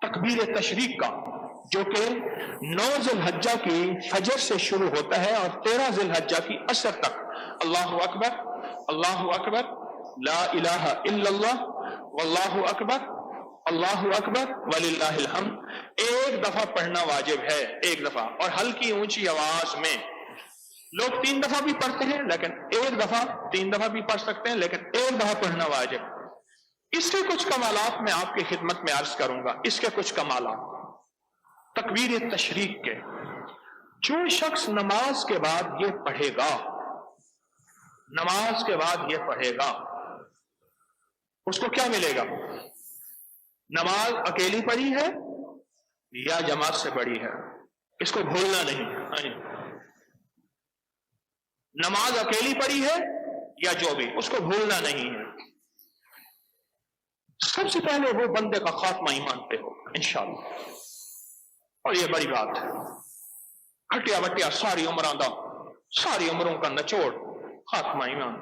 تکبیر تشریق کا، جو کہ 9 ذی الحجہ کی فجر سے شروع ہوتا ہے اور 13 ذی الحجہ کی عصر تک اللہ اکبر لا الہ الا اللہ واللہ اکبر اللہ اکبر وللہ الحمد ایک دفعہ پڑھنا واجب ہے، ایک دفعہ، اور ہلکی اونچی آواز میں۔ لوگ 3 دفعہ بھی پڑھتے ہیں لیکن ایک دفعہ، 3 دفعہ بھی پڑھ سکتے ہیں لیکن ایک دفعہ پڑھنا واجب۔ اس کے کچھ کمالات میں آپ کی خدمت میں عرض کروں گا، اس کے کچھ کمالات تکبیر تشریق کے۔ جو شخص نماز کے بعد یہ پڑھے گا، نماز کے بعد یہ پڑھے گا، اس کو کیا ملے گا؟ نماز اکیلی پڑھی ہے یا جماعت سے پڑھی ہے، اس کو بھولنا نہیں۔ نماز اکیلی پڑھی ہے یا جو بھی، اس کو بھولنا نہیں ہے۔ سب سے پہلے وہ بندے کا خاتمہ ایمان پہ ہو انشاءاللہ، اور یہ بڑی بات ہے۔ ہٹیا بٹیا ساری عمروں کا، ساری عمروں کا نچوڑ خاتمہ ایمان۔